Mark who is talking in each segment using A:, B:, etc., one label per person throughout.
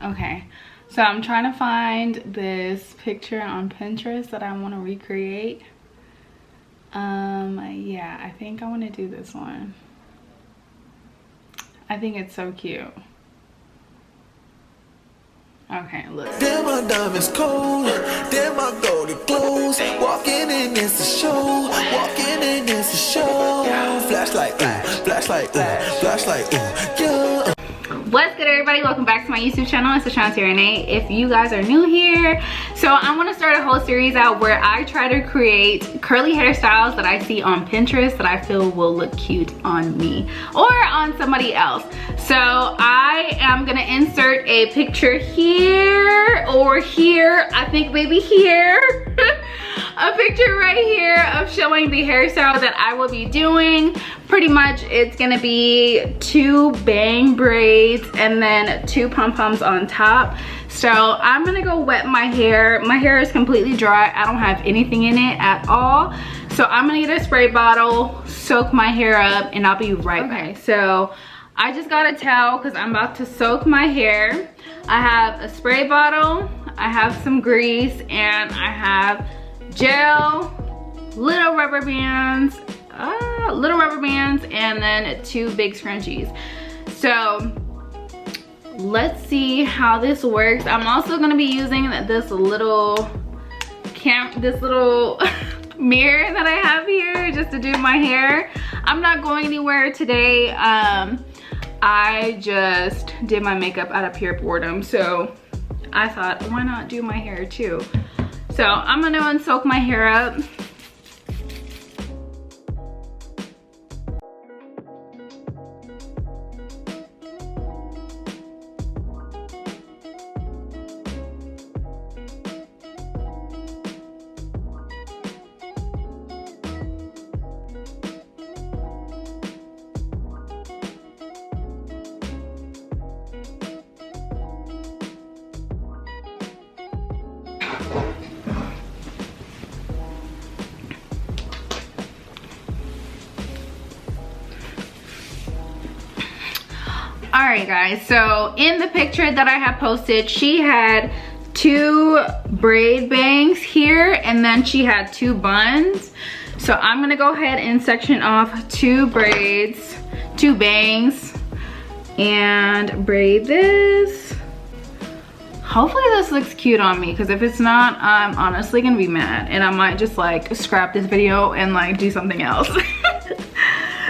A: Okay, so I'm trying to find this picture on Pinterest that I want to recreate. Yeah, I think I want to do this one. I think it's so cute. Okay, look.
B: Damn, my diamonds cold. Damn, my golden clothes. Walking in, it's a show. Walking in, it's a show. Flashlight, ooh, flashlight, ooh, flashlight, ooh, yeah.
A: What's good, everybody? Welcome back to my YouTube channel. It's Ashanterene. If you guys are new here, so I want to start a whole series out where I try to create curly hairstyles that I see on Pinterest that I feel will look cute on me or on somebody else. So I am gonna insert a picture here or here, I think maybe here. A picture right here of showing the hairstyle that I will be doing. Pretty much it's gonna be 2 bang braids and then 2 pom-poms on top. So I'm gonna go wet my hair. My hair is completely dry. I don't have anything in it at all. So I'm gonna get a spray bottle, soak my hair up, and I'll be right back. So I just got a towel because I'm about to soak my hair. I have a spray bottle, I have some grease, and I have gel, little rubber bands, and then 2 big scrunchies. So let's see how this works. I'm also gonna be using this little mirror that I have here just to do my hair. I'm not going anywhere today. I just did my makeup out of pure boredom, so I thought, why not do my hair too? So I'm gonna soak my hair up. Alright guys, so in the picture that I have posted, she had 2 braid bangs here and then she had 2 buns. So I'm gonna go ahead and section off 2 braids, 2 bangs, and braid this. Hopefully this looks cute on me, because if it's not, I'm honestly gonna be mad and I might just like scrap this video and like do something else.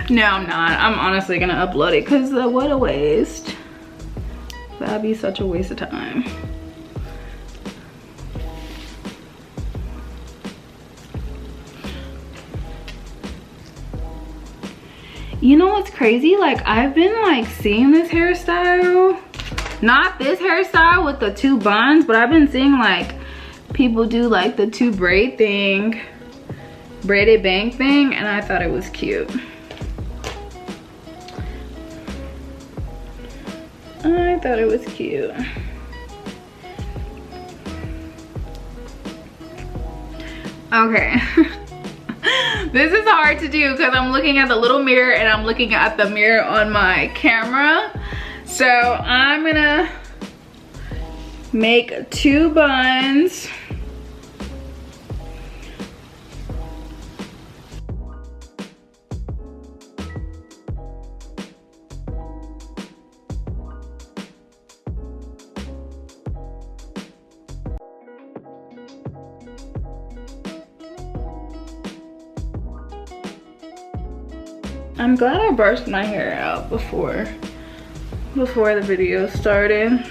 A: No, I'm not. I'm honestly gonna upload it because what a waste. That'd be such a waste of time. You know what's crazy? Like, I've been like seeing this hairstyle. Not this hairstyle with the 2 buns, but I've been seeing like people do like the 2 braid thing, braided bang thing, and I thought it was cute. I thought it was cute. Okay. This is hard to do because I'm looking at the little mirror and I'm looking at the mirror on my camera. So I'm gonna make 2 buns. I'm glad I brushed my hair out before the video started.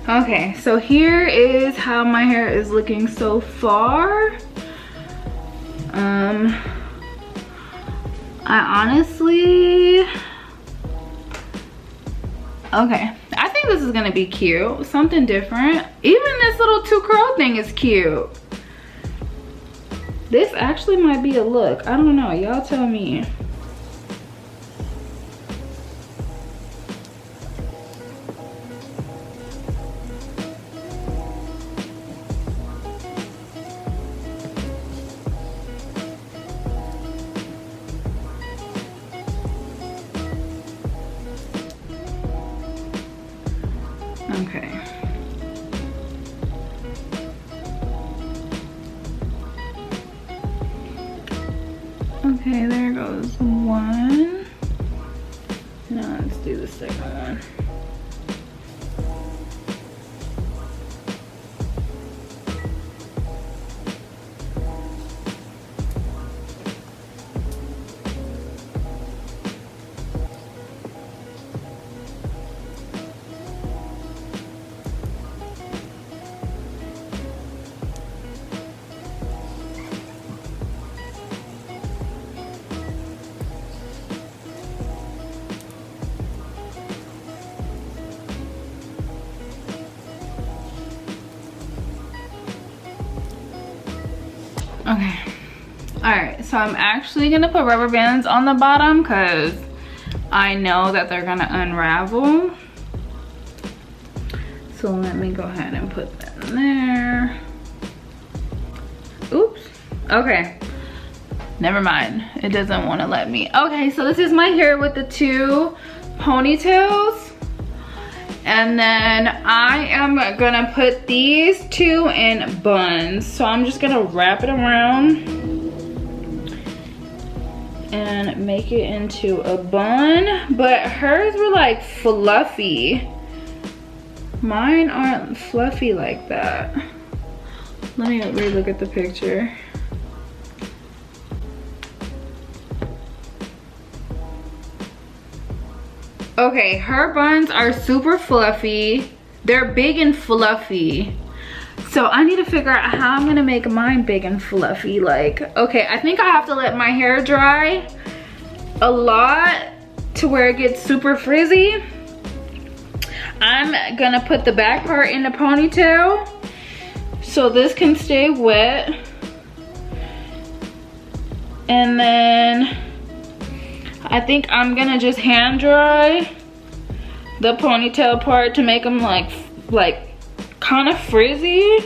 A: Okay, so here is how my hair is looking so far. I honestly, okay, I think this is gonna be cute, something different. Even this little 2 curl thing is cute. This actually might be a look. I don't know, y'all tell me. Okay. Okay, there goes one. Now let's do the second one. Okay, all right, so I'm actually gonna put rubber bands on the bottom because I know that they're gonna unravel. So let me go ahead and put that in there. Oops, okay, never mind, it doesn't want to let me. Okay, so this is my hair with the two ponytails. And then I am gonna put these two in buns. So I'm just gonna wrap it around and make it into a bun. But hers were like fluffy. Mine aren't fluffy like that. Let me relook at the picture. Okay, her buns are super fluffy. They're big and fluffy. So I need to figure out how I'm gonna make mine big and fluffy. Like, okay, I think I have to let my hair dry a lot to where it gets super frizzy. I'm gonna put the back part in the ponytail so this can stay wet. And then I think I'm gonna just hand dry the ponytail part to make them like kind of frizzy,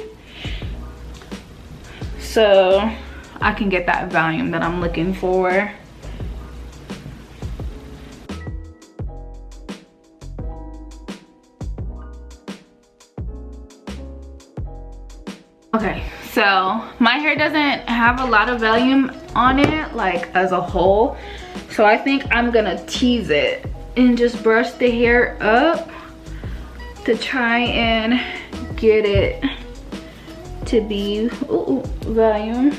A: so I can get that volume that I'm looking for. Okay, so my hair doesn't have a lot of volume on it, like as a whole. So I think I'm gonna tease it and just brush the hair up to try and get it to be volume.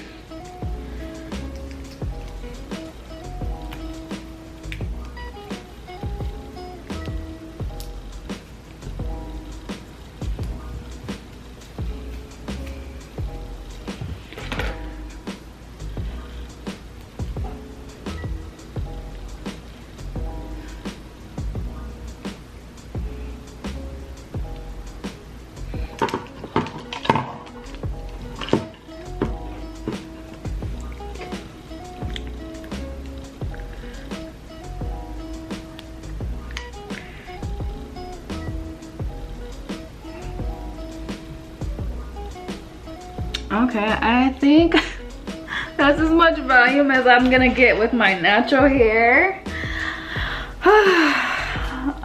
A: Okay, I think that's as much volume as I'm gonna get with my natural hair.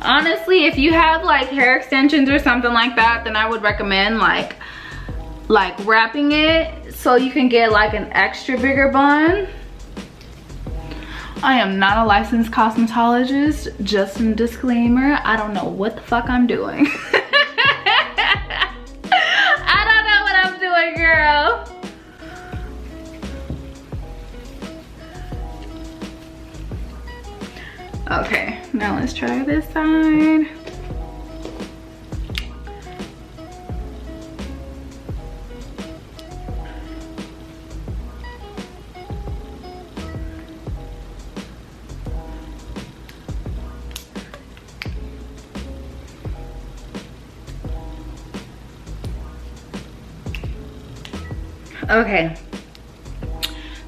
A: Honestly, if you have like hair extensions or something like that, then I would recommend like wrapping it so you can get like an extra bigger bun. I am not a licensed cosmetologist, just a disclaimer. I don't know what the fuck I'm doing. Girl. Okay, now let's try this side. Okay,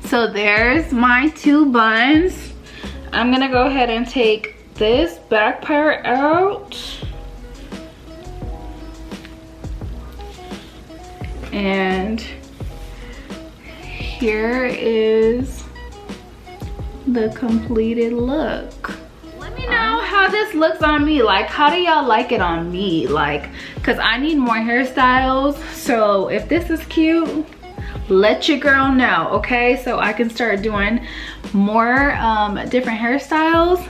A: so there's my two buns. I'm gonna go ahead and take this back part out. And here is the completed look. Let me know how how this looks on me. Like, how do y'all like it on me? Like, because I need more hairstyles. So if this is cute, let your girl know, okay? So I can start doing more different hairstyles.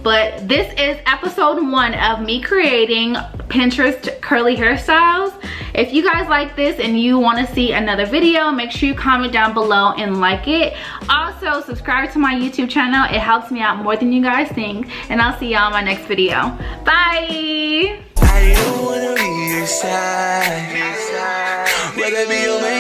A: But this is episode 1 of me creating Pinterest curly hairstyles. If you guys like this and you want to see another video, make sure you comment down below and like it. Also, subscribe to my YouTube channel. It helps me out more than you guys think. And I'll see y'all in my next video. Bye!
B: I don't wanna be your side. Rather be your man.